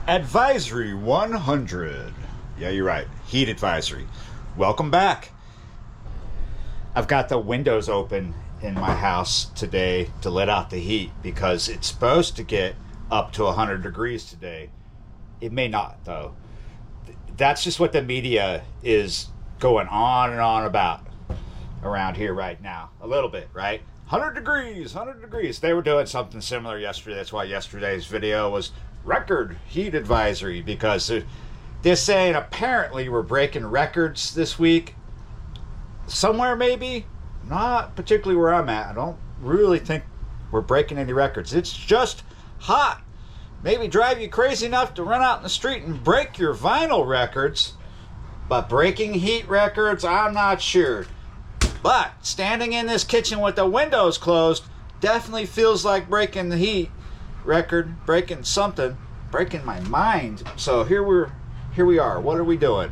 Advisory 100. Yeah, you're right. Heat advisory. Welcome back. I've got the windows open in my house today to let out the heat because it's supposed to get up to 100 degrees today. It may not, though. That's just what the media is going on and on about around here right now. A little bit, right? 100 degrees, 100 degrees. They were doing something similar yesterday. That's why yesterday's video was record heat advisory, because they're saying apparently we're breaking records this week. Somewhere maybe, not particularly where I'm at. I don't really think we're breaking any records. It's just hot. Maybe drive you crazy enough to run out in the street and break your vinyl records. But breaking heat records, I'm not sure. But standing in this kitchen with the windows closed definitely feels like breaking the heat record, breaking something, breaking my mind. So here we are. What are we doing?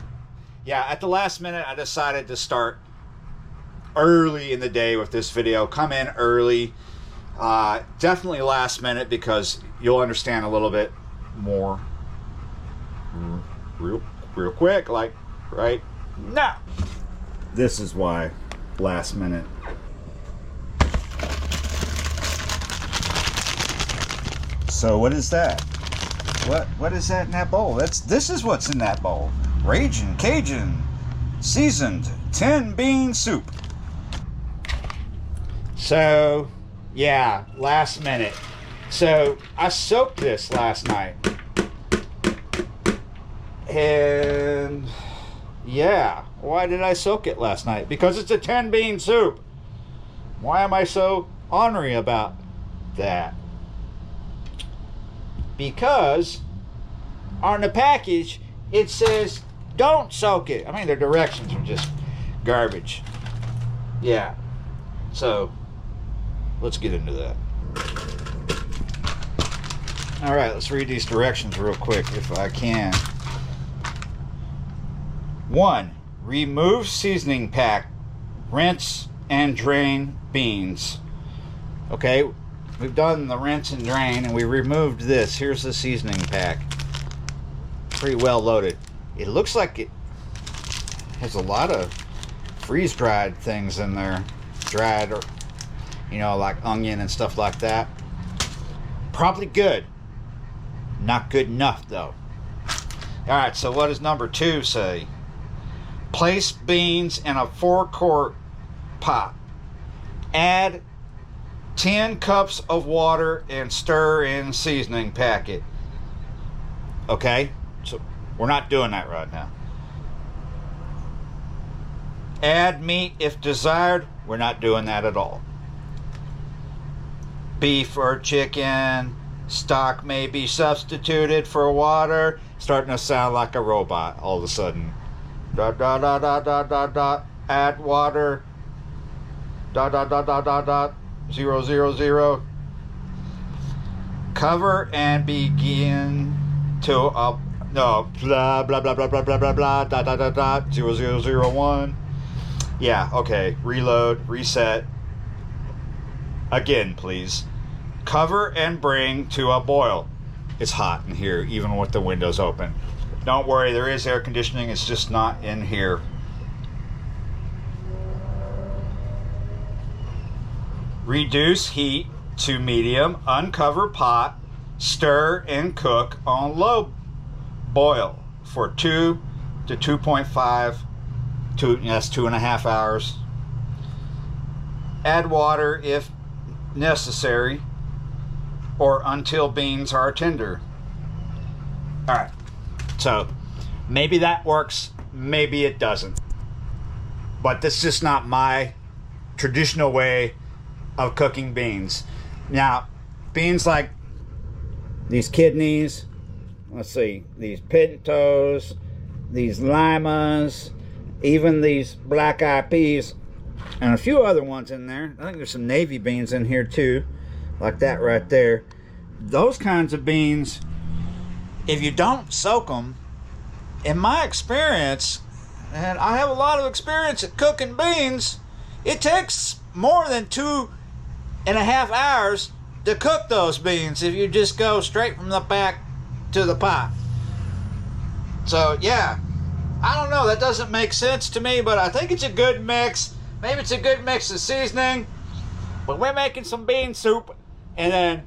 Yeah, at the last minute I decided to start early in the day with this video. Come in early. Definitely last minute, because you'll understand a little bit more real quick, like right now. This is why last minute. So what is that? What is that in that bowl? This is what's in that bowl. Raging Cajun seasoned 10 bean soup. So yeah, last minute. So I soaked this last night. And yeah, why did I soak it last night? Because it's a 10 bean soup. Why am I so ornery about that? Because on the package it says don't soak it. I mean, the directions are just garbage. Yeah. So let's get into that. All right, let's read these directions real quick if I can. 1. Remove seasoning pack. Rinse and drain beans. Okay, we've done the rinse and drain and we removed this. Here's the seasoning pack. Pretty well loaded. It looks like it has a lot of freeze-dried things in there. Dried, or you know, like onion and stuff like that. Probably good. Not good enough though. Alright, so what does number 2 say? Place beans in a 4-quart pot. Add 10 cups of water and stir in seasoning packet. Okay, so we're not doing that right now. Add meat if desired. We're not doing that at all. Beef or chicken stock may be substituted for water. Starting to sound like a robot all of a sudden. Dot dot dot dot dot dot dot. Add water. Dot dot dot dot dot dot. 000. Cover and begin to no blah blah blah blah blah blah blah blah dot dot dot dot 0001. Yeah, okay. Reload, reset. Again, please. Cover and bring to a boil. It's hot in here, even with the windows open. Don't worry, there is air conditioning. It's just not in here. Reduce heat to medium. Uncover pot. Stir and cook on low boil for 2 to 2.5. That's 2.5 hours. Add water if necessary, or until beans are tender. All right, so maybe that works, maybe it doesn't, but that's just not my traditional way of cooking beans. Now, beans like these kidneys, let's see, these pintos, these limas, even these black-eyed peas, and a few other ones in there. I think there's some navy beans in here too, like that right there. Those kinds of beans, if you don't soak them, in my experience, and I have a lot of experience at cooking beans, it takes more than 2.5 hours to cook those beans if you just go straight from the pack to the pot. So yeah, I don't know, that doesn't make sense to me, but I think it's a good mix. Maybe it's a good mix of seasoning. But we're making some bean soup, and then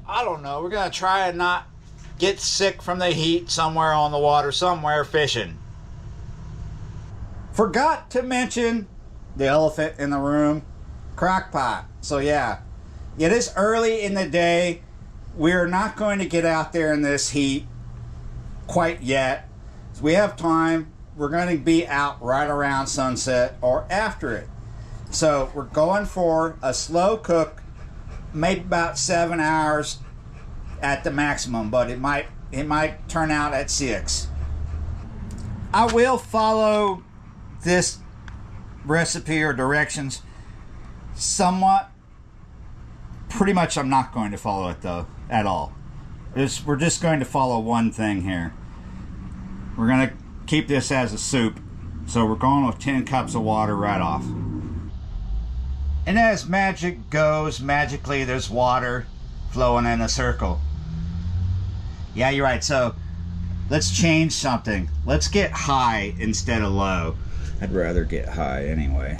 I don't know, we're gonna try and not get sick from the heat somewhere on the water, somewhere fishing. Forgot to mention the elephant in the room, crock pot. So yeah, it is early in the day. We're not going to get out there in this heat quite yet. So we have time. We're going to be out right around sunset or after it. So we're going for a slow cook, maybe about 7 hours at the maximum, but it might turn out at 6. I will follow this recipe or directions somewhat. Pretty much I'm not going to follow it though at all. We're just going to follow one thing here. We're going to keep this as a soup, so we're going with 10 cups of water right off. And as magic goes, magically there's water flowing in a circle. Yeah, you're right. So let's change something. Let's get high instead of low. I'd rather get high anyway.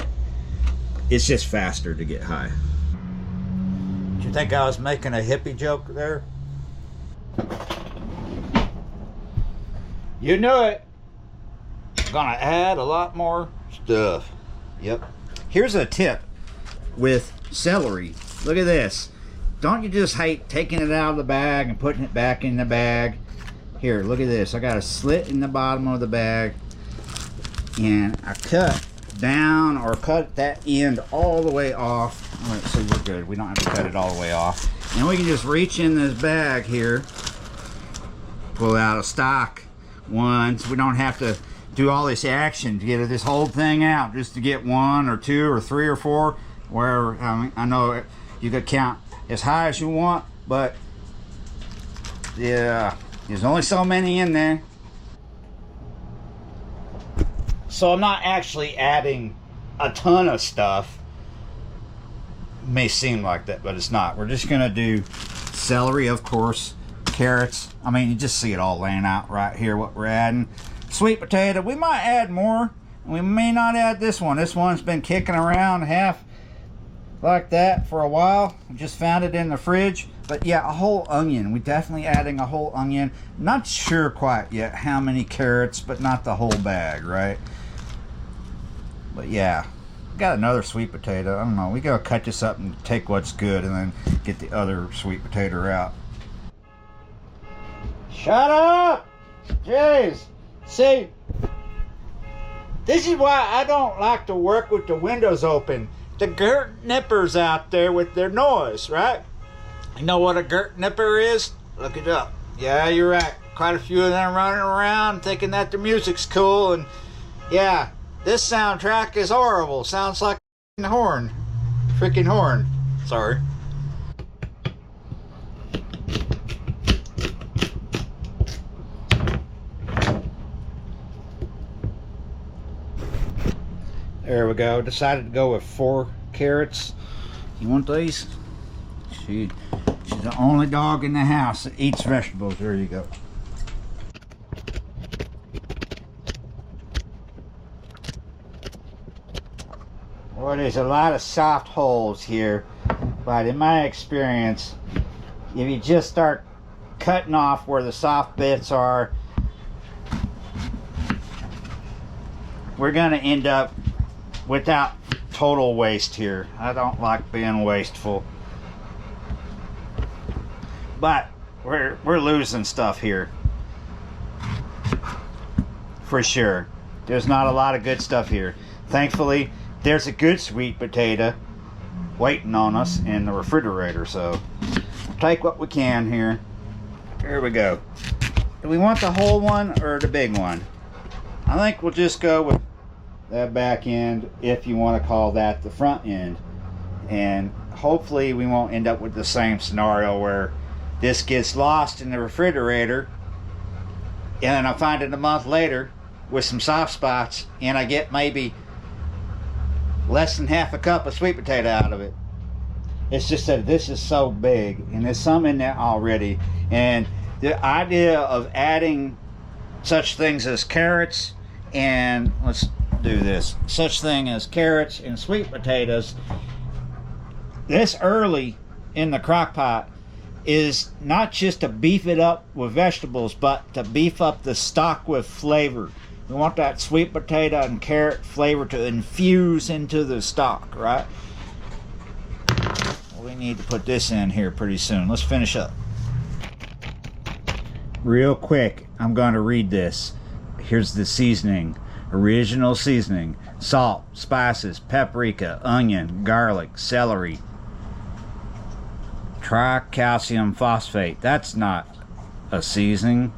It's just faster to get high. Did you think I was making a hippie joke there? You knew it. I'm gonna add a lot more stuff. Yep. Here's a tip with celery. Look at this. Don't you just hate taking it out of the bag and putting it back in the bag? Here, look at this. I got a slit in the bottom of the bag, and I cut down or cut that end all the way off. All right, so we're good. We don't have to cut it all the way off. And we can just reach in this bag here, pull out a stock one, so we don't have to do all this action to get this whole thing out just to get 1 or 2 or 3 or 4. Where I know you could count as high as you want, but yeah, there's only so many in there. So I'm not actually adding a ton of stuff. May seem like that, but it's not. We're just gonna do celery, of course, carrots. I mean, you just see it all laying out right here what we're adding. Sweet potato, we might add more. We may not add this one. This one's been kicking around half like that for a while. I just found it in the fridge. But yeah, a whole onion. We're definitely adding a whole onion. Not sure quite yet how many carrots, but not the whole bag, right? But yeah, got another sweet potato. I don't know. We gotta cut this up and take what's good and then get the other sweet potato out. Shut up! Jeez. See, this is why I don't like to work with the windows open. The girt nippers out there with their noise, right? You know what a girt nipper is? Look it up. Yeah, you're right. Quite a few of them running around thinking that the music's cool, and yeah, this soundtrack is horrible. Sounds like a horn. Freaking horn. Sorry. There we go. Decided to go with 4 carrots. You want these? She's the only dog in the house that eats vegetables. There you go. Well, there's a lot of soft holes here, but in my experience, if you just start cutting off where the soft bits are, we're going to end up without total waste here. I don't like being wasteful, but we're losing stuff here for sure. There's not a lot of good stuff here. Thankfully, there's a good sweet potato waiting on us in the refrigerator, so we'll take what we can here. Here we go. Do we want the whole one or the big one? I think we'll just go with that back end, if you want to call that the front end, and hopefully we won't end up with the same scenario where this gets lost in the refrigerator and then I find it a month later with some soft spots and I get maybe less than half a cup of sweet potato out of it. It's just that this is so big and there's some in there already, and the idea of adding such things as carrots and, let's do this, such thing as carrots and sweet potatoes this early in the crock pot is not just to beef it up with vegetables, but to beef up the stock with flavor. We want that sweet potato and carrot flavor to infuse into the stock, right? We need to put this in here pretty soon. Let's finish up. Real quick, I'm going to read this. Here's the seasoning. Original seasoning: salt, spices, paprika, onion, garlic, celery. Tricalcium phosphate. That's not a seasoning.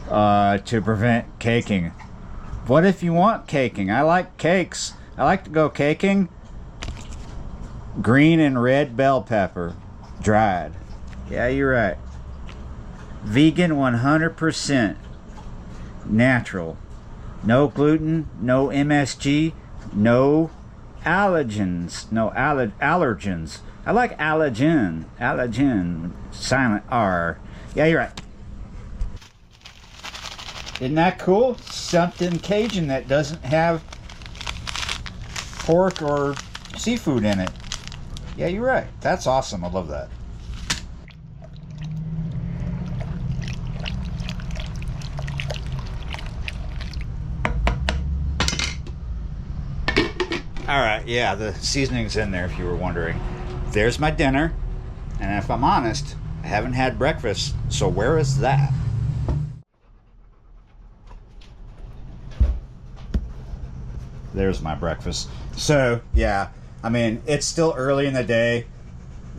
To prevent caking. What if you want caking? I like cakes. I like to go caking. Green and red bell pepper, dried. Yeah, you're right. Vegan 100%. Natural. No gluten, no MSG, no allergens. No allergens. I like allergen. Allergen. Silent R. Yeah, you're right. Isn't that cool? Something Cajun that doesn't have pork or seafood in it. Yeah, you're right. That's awesome. I love that. Alright, yeah, the seasoning's in there if you were wondering. There's my dinner. And if I'm honest, I haven't had breakfast, so where is that? There's my breakfast. So, yeah, I mean, it's still early in the day.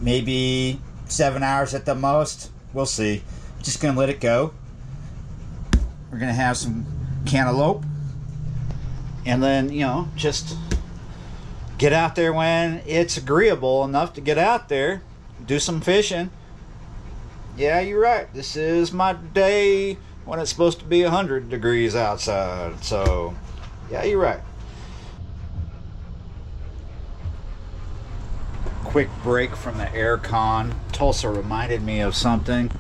Maybe 7 hours at the most. We'll see. Just gonna let it go. We're gonna have some cantaloupe. And then, you know, just get out there when it's agreeable enough to get out there. Do some fishing. Yeah, you're right. This is my day when it's supposed to be 100 degrees outside. So, yeah, you're right. Quick break from the air con. Tulsa reminded me of something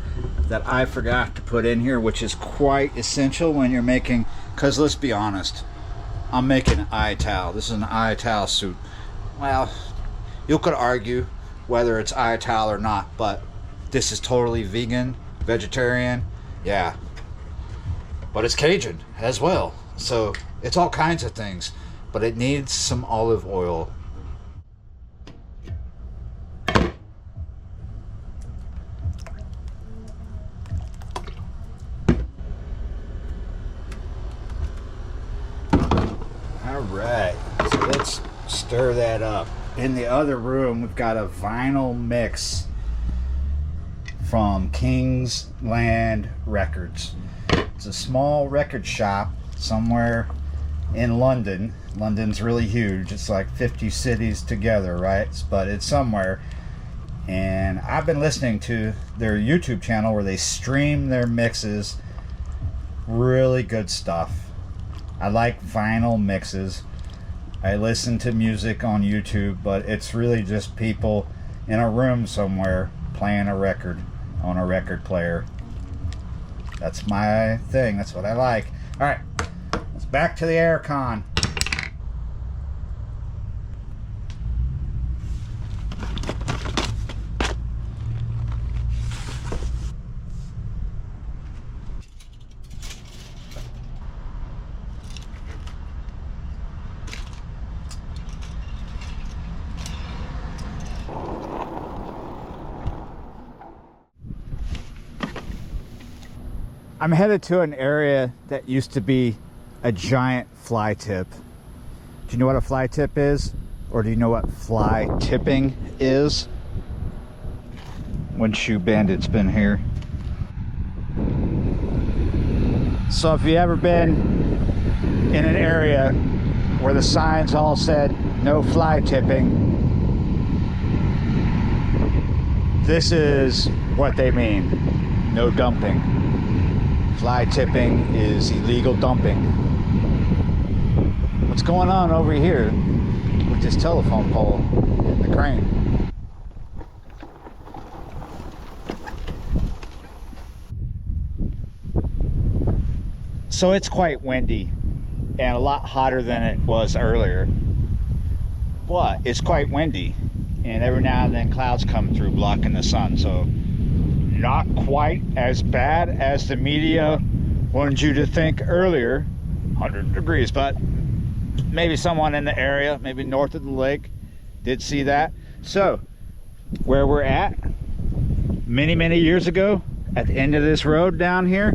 that I forgot to put in here, which is quite essential when you're making, because let's be honest, I'm making Ital. This is an Ital soup. Well, you could argue whether it's Ital or not, but this is totally vegan, vegetarian, yeah. But it's Cajun as well, so it's all kinds of things, but it needs some olive oil. Alright, so let's stir that up. In the other room, we've got a vinyl mix from Kingsland Records. It's a small record shop somewhere in London. London's really huge. It's like 50 cities together, right? But it's somewhere. And I've been listening to their YouTube channel where they stream their mixes. Really good stuff. I like vinyl mixes. I listen to music on YouTube, but it's really just people in a room somewhere playing a record on a record player. That's my thing. That's what I like. All right, let's back to the air con. I'm headed to an area that used to be a giant fly tip. Do you know what a fly tip is? Or do you know what fly tipping is? When Shoe Bandit's been here. So if you've ever been in an area where the signs all said no fly tipping, this is what they mean. No dumping. Fly tipping is illegal dumping. What's going on over here with this telephone pole and the crane? So it's quite windy and a lot hotter than it was earlier, but it's quite windy, and every now and then clouds come through blocking the sun. So not quite as bad as the media wanted you to think earlier, 100 degrees, but maybe someone in the area, maybe north of the lake, did see that. So where we're at, many years ago, at the end of this road down here,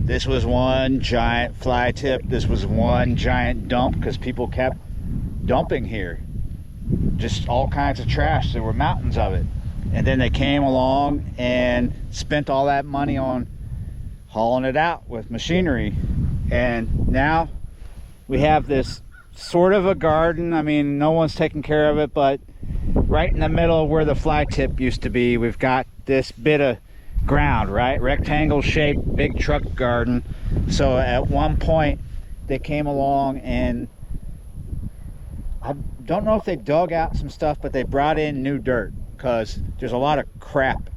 this was one giant fly tip. This was one giant dump, because people kept dumping here just all kinds of trash. There were mountains of it, and then they came along and spent all that money on hauling it out with machinery, and now we have this sort of a garden. I mean, no one's taking care of it, but right in the middle where the fly tip used to be, we've got this bit of ground, right? Rectangle shaped big truck garden. So at one point they came along, and I don't know if they dug out some stuff, but they brought in new dirt, because there's a lot of crap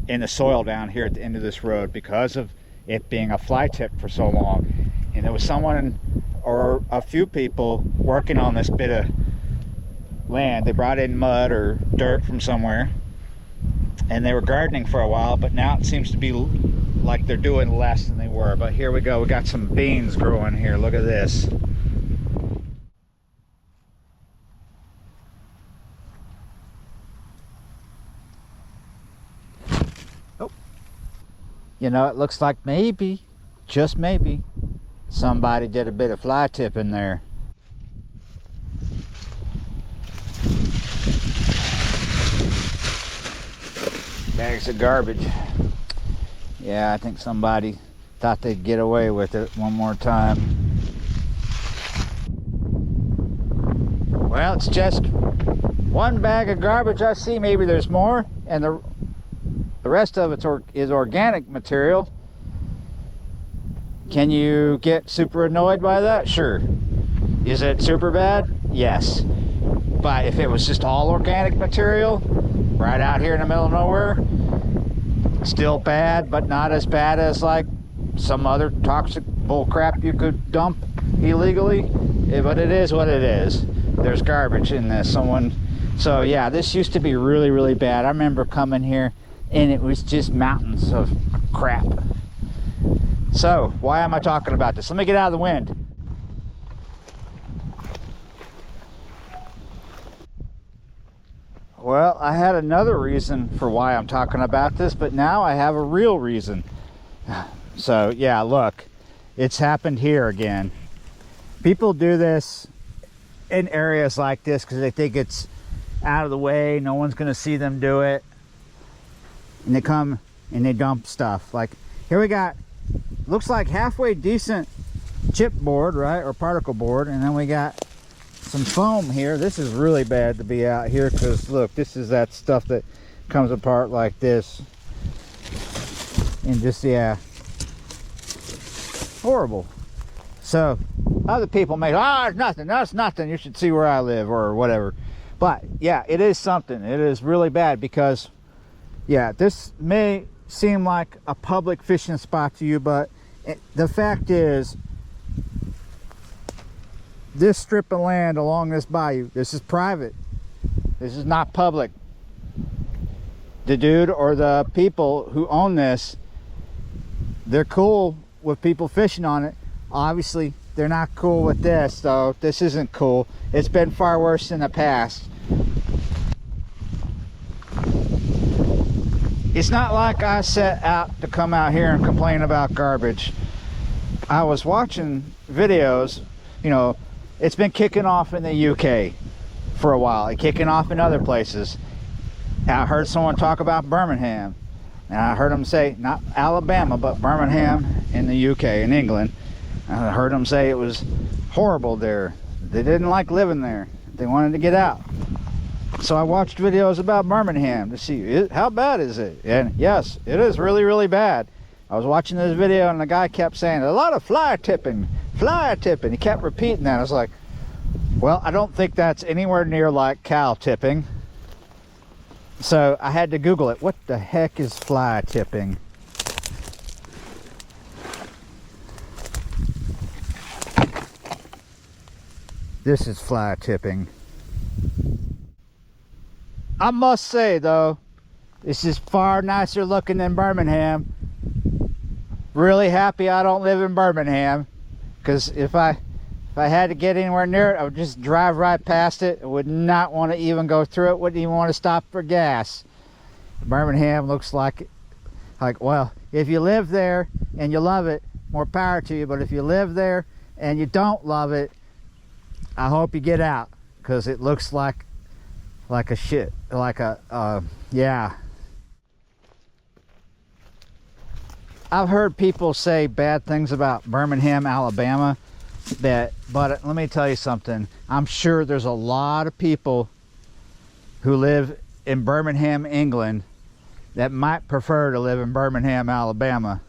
in the soil down here at the end of this road because of it being a fly tip for so long. And there was someone or a few people working on this bit of land. They brought in mud or dirt from somewhere, and they were gardening for a while, but now it seems to be like they're doing less than they were. But here we go, we got some beans growing here. Look at this. Oh, you know, it looks like maybe, just maybe, somebody did a bit of fly tip in there. Bags of garbage. Yeah, I think somebody thought they'd get away with it one more time. Well, it's just one bag of garbage I see. Maybe there's more, and the rest of it is organic material. Can you get super annoyed by that? Sure. Is it super bad? Yes. But if it was just all organic material right out here in the middle of nowhere, still bad, but not as bad as like some other toxic bull crap you could dump illegally. But it is what it is. There's garbage in this. So yeah, this used to be really bad. I remember coming here and it was just mountains of crap. So why am I talking about this? Let me get out of the wind. Well, I had another reason for why I'm talking about this, but now I have a real reason. So yeah, look, it's happened here again. People do this in areas like this because they think it's out of the way, no one's gonna see them do it, and they come and they dump stuff. Like here we got, looks like halfway decent chipboard, right, or particle board, and then we got some foam here. This is really bad to be out here, because look, this is that stuff that comes apart like this, and just, yeah, horrible. So other people may, oh, it's nothing, that's nothing, you should see where I live, or whatever. But yeah, it is something. It is really bad, because yeah, this may seem like a public fishing spot to you, but the fact is, this strip of land along this bayou, this is private. This is not public. The dude or the people who own this, they're cool with people fishing on it. Obviously, they're not cool with this, so this isn't cool. It's been far worse in the past. It's not like I set out to come out here and complain about garbage. I was watching videos, you know, it's been kicking off in the UK for a while. It's kicking off in other places. I heard someone talk about Birmingham, and I heard them say, not Alabama, but Birmingham in the UK, in England. I heard them say it was horrible there. They didn't like living there. They wanted to get out. So I watched videos about Birmingham to see, how bad is it? And yes, it is really bad. I was watching this video and the guy kept saying, a lot of fly tipping. He kept repeating that. I was like, well, I don't think that's anywhere near like cow tipping. So I had to Google it. What the heck is fly tipping? This is fly tipping. I must say though, this is far nicer looking than Birmingham. Really happy I don't live in Birmingham, because if I had to get anywhere near it, I would just drive right past it. I would not want to even go through it. Wouldn't even want to stop for gas. Birmingham looks like well, if you live there and you love it, more power to you. But if you live there and you don't love it, I hope you get out, because it looks like a shit, yeah. I've heard people say bad things about Birmingham, Alabama, but let me tell you something. I'm sure there's a lot of people who live in Birmingham, England, that might prefer to live in Birmingham, Alabama.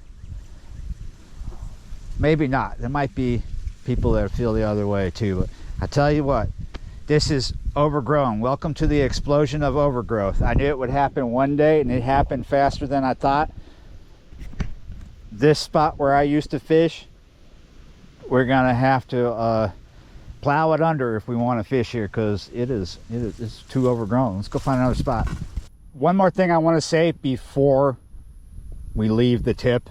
Maybe not. There might be people that feel the other way too, but I tell you what, this is overgrown. Welcome to the explosion of overgrowth. I knew it would happen one day, and it happened faster than I thought. This spot where I used to fish, we're gonna have to plow it under if we want to fish here, because it's too overgrown. Let's go find another spot. One more thing I want to say before we leave the tip.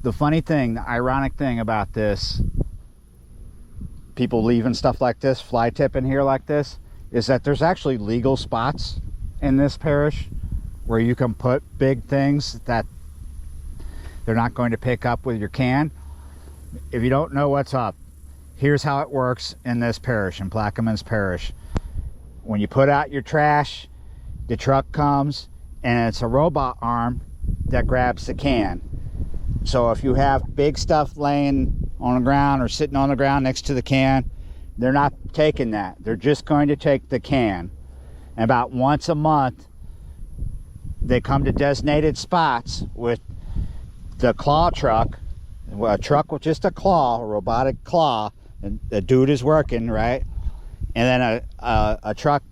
The funny thing, the ironic thing about this, people leaving stuff like this, fly tipping here like this, is that there's actually legal spots in this parish where you can put big things that they're not going to pick up with your can. If you don't know what's up, here's how it works in this parish, in Plaquemines Parish. When you put out your trash, the truck comes and it's a robot arm that grabs the can. So if you have big stuff laying on the ground or sitting on the ground next to the can, they're not taking that. They're just going to take the can. And about once a month, they come to designated spots with the claw truck, a truck with just a claw, a robotic claw, and the dude is working, right? And then a truck,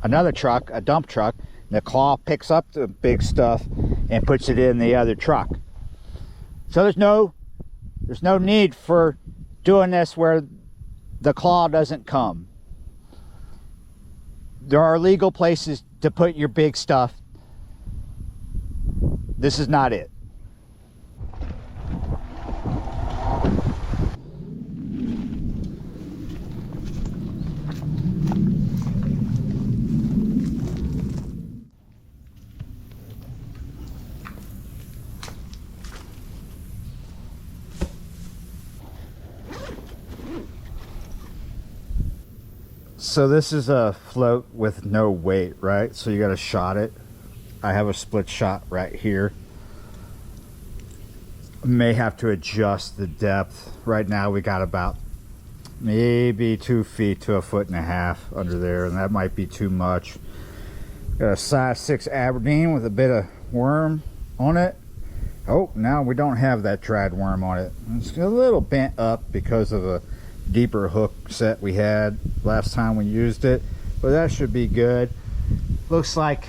another truck, a dump truck, the claw picks up the big stuff and puts it in the other truck. So there's no need for doing this where the claw doesn't come. There are legal places to put your big stuff. This is not it. So this is a float with no weight, right? So you got to shot it. I have a split shot right here. May have to adjust the depth. Right now we got about maybe 2 feet to 1.5 feet under there, and that might be too much. Got a size 6 Aberdeen with a bit of worm on it. Oh, now we don't have that dried worm on it. It's a little bent up because of a deeper hook set we had last time we used it, but that should be good. Looks like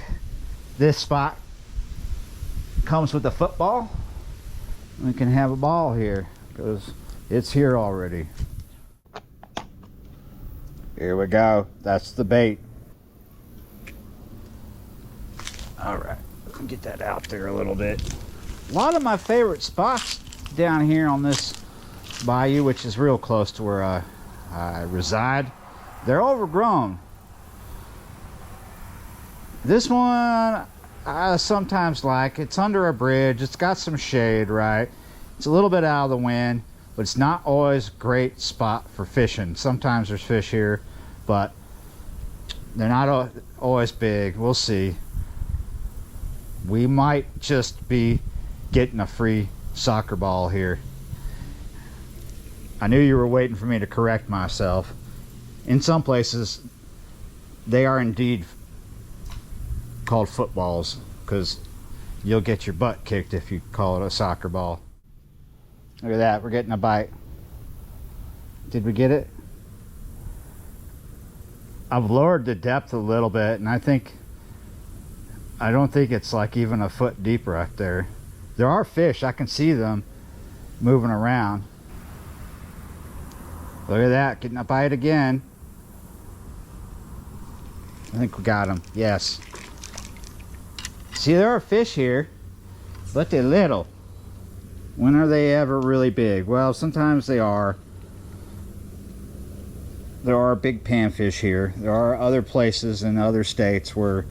this spot comes with a football. We can have a ball here because it's here already. Here we go. That's the bait. All right, get that out there a little bit. A lot of my favorite spots down here on this bayou, which is real close to where I reside, they're overgrown. This one I sometimes like. It's under a bridge. It's got some shade, right? It's a little bit out of the wind, but it's not always a great spot for fishing. Sometimes there's fish here, but they're not always big. We'll see. We might just be getting a free soccer ball here. I knew you were waiting for me to correct myself. In some places, they are indeed called footballs, because you'll get your butt kicked if you call it a soccer ball. Look at that, we're getting a bite. Did we get it? I've lowered the depth a little bit, and I don't think it's like even a foot deep right there. There are fish, I can see them moving around. Look at that, getting a bite again. I think we got him, yes. See, there are fish here, but they're little. When are they ever really big? Well, sometimes they are. There are big panfish here. There are other places in other states where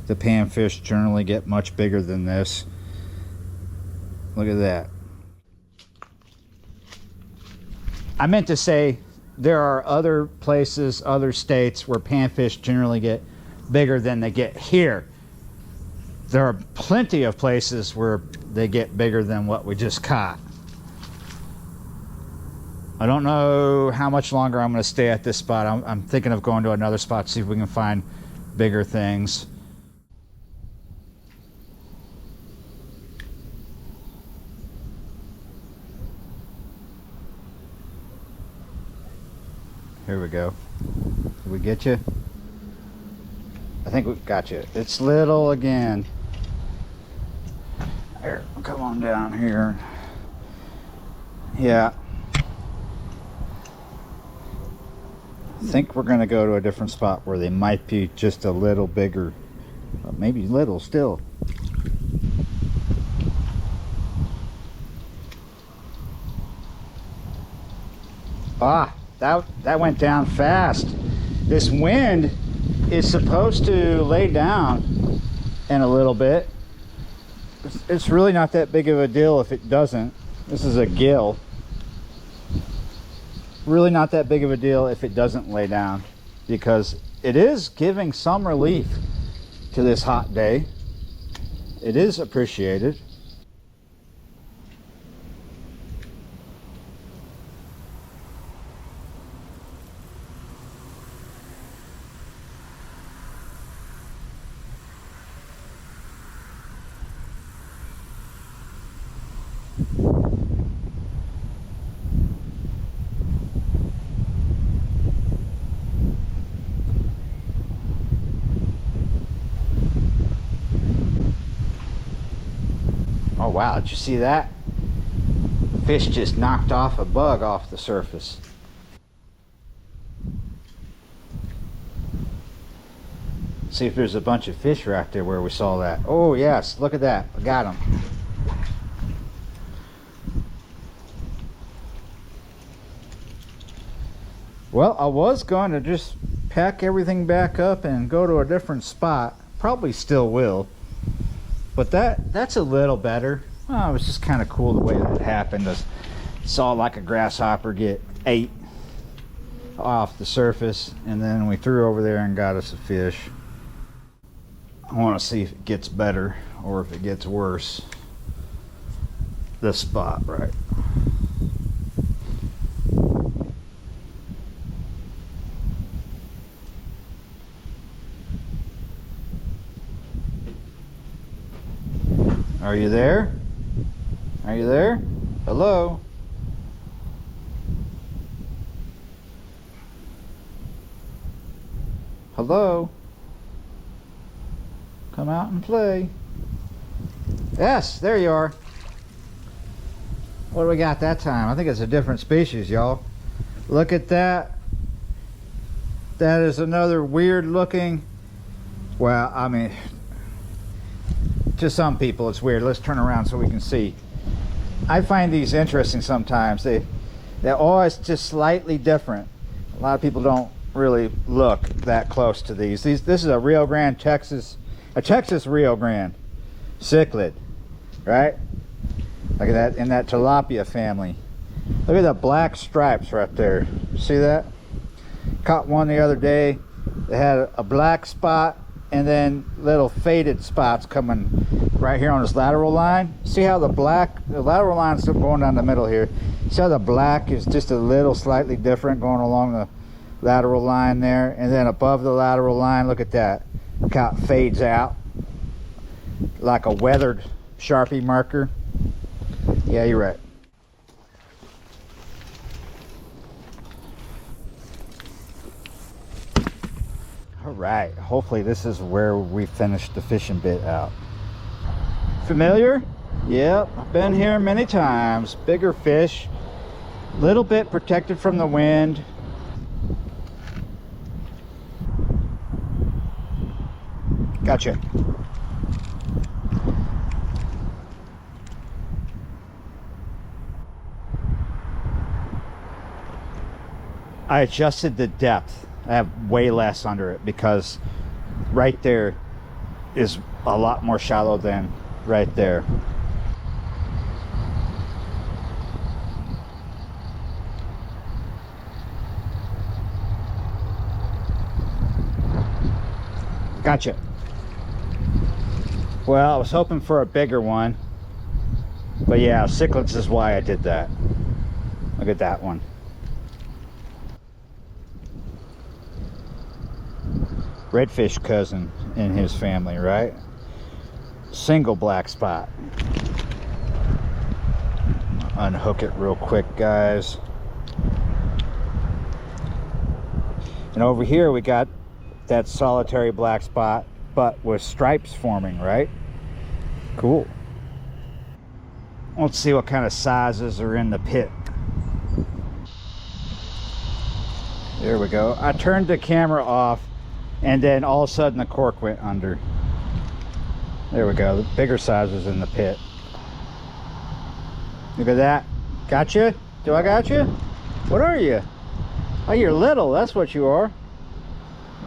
the panfish generally get much bigger than this. Look at that. I meant to say there are other places, other states where panfish generally get bigger than they get here. There are plenty of places where they get bigger than what we just caught. I don't know how much longer I'm going to stay at this spot. I'm thinking of going to another spot to see if we can find bigger things. Here we go. Did we get you? I think we got you. It's little again. Here, come on down here. Yeah. I think we're going to go to a different spot where they might be just a little bigger. Maybe little still. Ah, that went down fast. This wind is supposed to lay down in a little bit. It's really not that big of a deal if it doesn't. This is a gill. Really not that big of a deal if it doesn't lay down, because it is giving some relief to this hot day. It is appreciated. Oh wow, did you see that? The fish just knocked off a bug off the surface. See if there's a bunch of fish right there where we saw that. Oh yes, look at that, I got them. Well, I was going to just pack everything back up and go to a different spot. Probably still will. But that's a little better. Well, it was just kind of cool the way that happened. I saw like a grasshopper get ate off the surface, and then we threw over there and got us a fish. I want to see if it gets better or if it gets worse. This spot, right? Are you there? Are you there? Hello? Hello? Come out and play. Yes, there you are. What do we got that time? I think it's a different species, y'all. Look at that. That is another weird looking, well, I mean, to some people it's weird. Let's turn around so we can see. I find these interesting sometimes. They're always just slightly different. A lot of people don't really look that close to these. This is a Rio Grande, Texas, a Texas Rio Grande cichlid, right? Look at that, in that tilapia family. Look at the black stripes right there. See that? Caught one the other day. They had a black spot and then little faded spots coming right here on this lateral line. See how the lateral line is still going down the middle here. See how the black is just a little slightly different going along the lateral line there, and then above the lateral line, look at that. Kind of fades out like a weathered Sharpie marker. Yeah, you're right. All right, hopefully this is where we finished the fishing bit out. Familiar? Yep, I've been here many times. Bigger fish. Little bit protected from the wind. Gotcha. I adjusted the depth. I have way less under it because right there is a lot more shallow than right there. Gotcha. Well, I was hoping for a bigger one, but yeah, cichlids is why I did that. Look at that one. Redfish cousin in his family, right? Single black spot. Unhook it real quick, guys. And over here we got that solitary black spot, but with stripes forming, right? Cool. Let's see what kind of sizes are in the pit. There we go. I turned the camera off and then all of a sudden the cork went under. There we go. The bigger sizes in the pit. Look at that. Gotcha? Do I got you? What are you? Oh, you're little. That's what you are.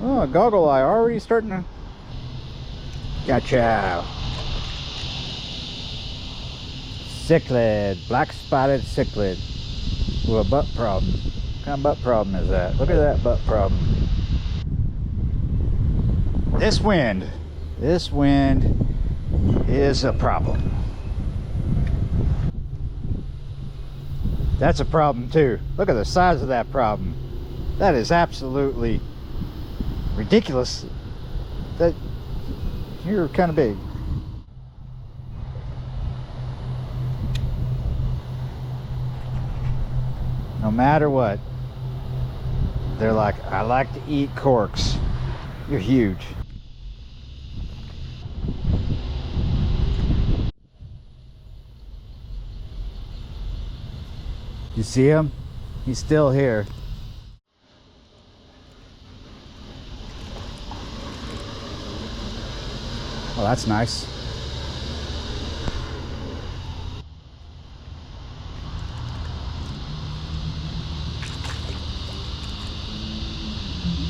Oh, goggle eye already starting to... Gotcha. Cichlid. Black spotted cichlid. With a butt problem. What kind of butt problem is that? Look at that butt problem. This wind is a problem. That's a problem too. Look at the size of that problem. That is absolutely ridiculous. That you're kind of big. No matter what, they're like, I like to eat corks. You're huge. You see him? He's still here. Oh, that's nice.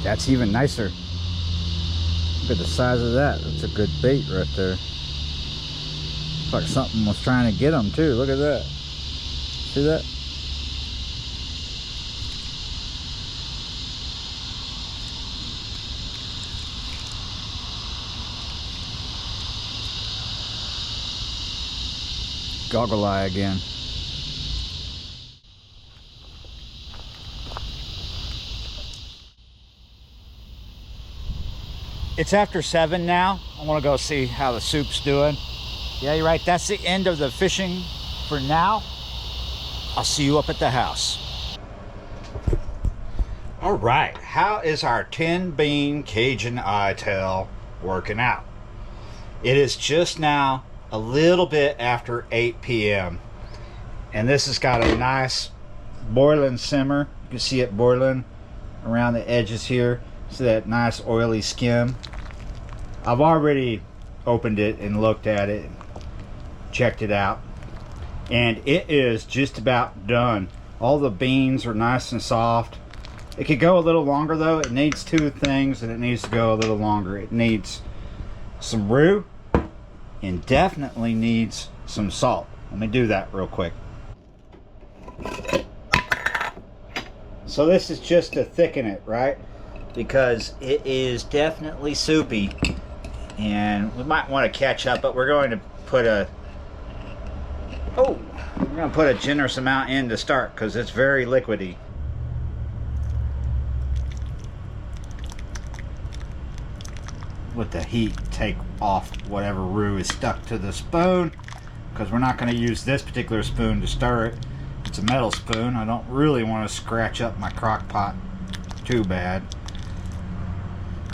That's even nicer. Look at the size of that. That's a good bait right there. Looks like something was trying to get him too. Look at that. See that? Goggle eye again. It's after 7 now. I want to go see how the soup's doing. Yeah, you're right. That's the end of the fishing for now. I'll see you up at the house. All right. How is our 10-bean Cajun Ital working out? It is just now a little bit after 8 p.m. and this has got a nice boiling simmer. You can see it boiling around the edges here. See that nice oily skim? I've already opened it and looked at it, checked it out, and it is just about done. All the beans are nice and soft. It could go a little longer though. It needs two things, and it needs to go a little longer. It needs some roux and definitely needs some salt. Let me do that real quick. So this is just to thicken it, right? Because it is definitely soupy, and we might want to catch up, but we're going to put a generous amount in to start because it's very liquidy. With the heat, take off whatever roux is stuck to the spoon, because we're not going to use this particular spoon to stir it. It's a metal spoon. I don't really want to scratch up my crock pot too bad.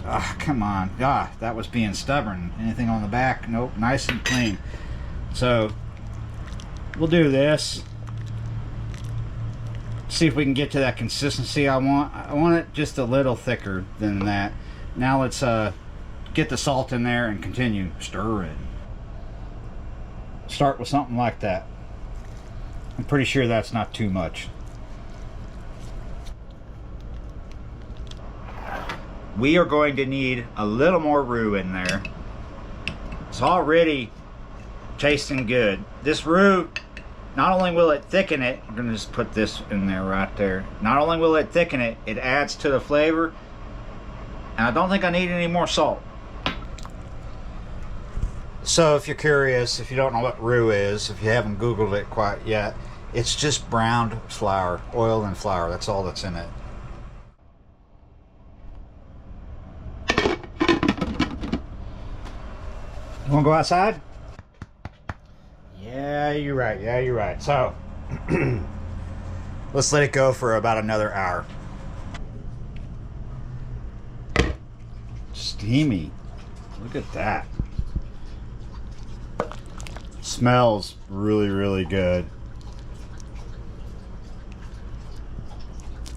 Ah, come on. Ah, that was being stubborn. Anything on the back? Nope, nice and clean. So we'll do this. See if we can get to that consistency I want. I want it just a little thicker than that. Now let's get the salt in there and continue stirring. Start with something like that. I'm pretty sure that's not too much. We are going to need a little more roux in there. It's already tasting good. This roux, not only will it thicken it, I'm gonna just put this in there right there. Not only will it thicken it, it adds to the flavor. And I don't think I need any more salt. So if you're curious, if you don't know what roux is, if you haven't Googled it quite yet, it's just browned flour, oil and flour. That's all that's in it. You wanna go outside? Yeah, you're right. Yeah, you're right. So, let's let it go for about another hour. Steamy. Look at that. Smells really, really good.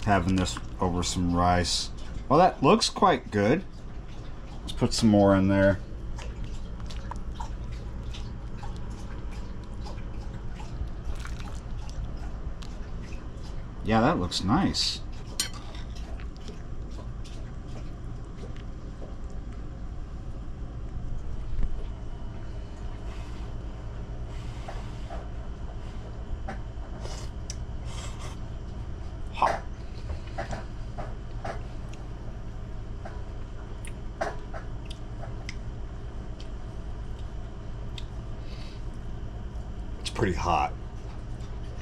Having this over some rice. Well, that looks quite good. Let's put some more in there. Yeah, that looks nice. Hot. It's pretty hot.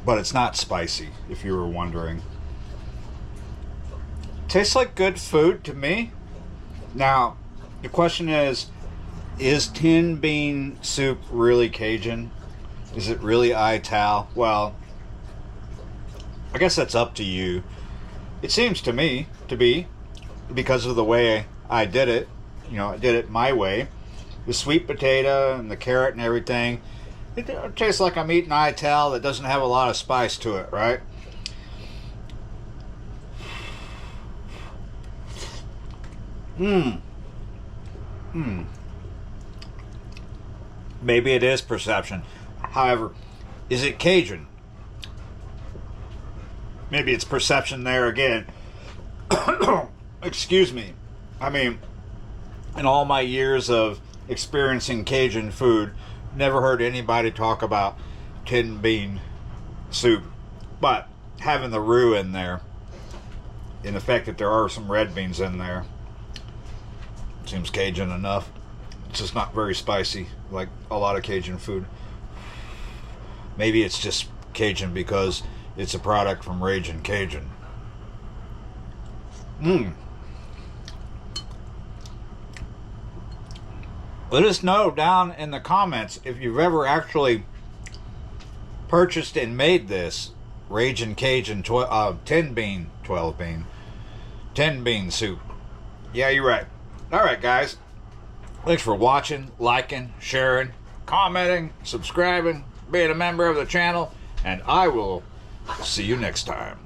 But it's not spicy, if you were wondering. Tastes like good food to me. Now, the question is tin bean soup really Cajun? Is it really Ital? Well, I guess that's up to you. It seems to me to be, because of the way I did it. You know, I did it my way. The sweet potato and the carrot and everything. It tastes like I'm eating Ital that doesn't have a lot of spice to it, right? Maybe it is perception. However, is it Cajun? Maybe it's perception there again. Excuse me. I mean, in all my years of experiencing Cajun food, never heard anybody talk about tin bean soup. But having the roux in there, in the fact that there are some red beans in there, seems Cajun enough. It's just not very spicy like a lot of Cajun food. Maybe it's just Cajun because it's a product from Ragin' Cajun. Let us know down in the comments if you've ever actually purchased and made this Ragin' Cajun 10 bean soup. Yeah, you're right. Alright guys, thanks for watching, liking, sharing, commenting, subscribing, being a member of the channel, and I will see you next time.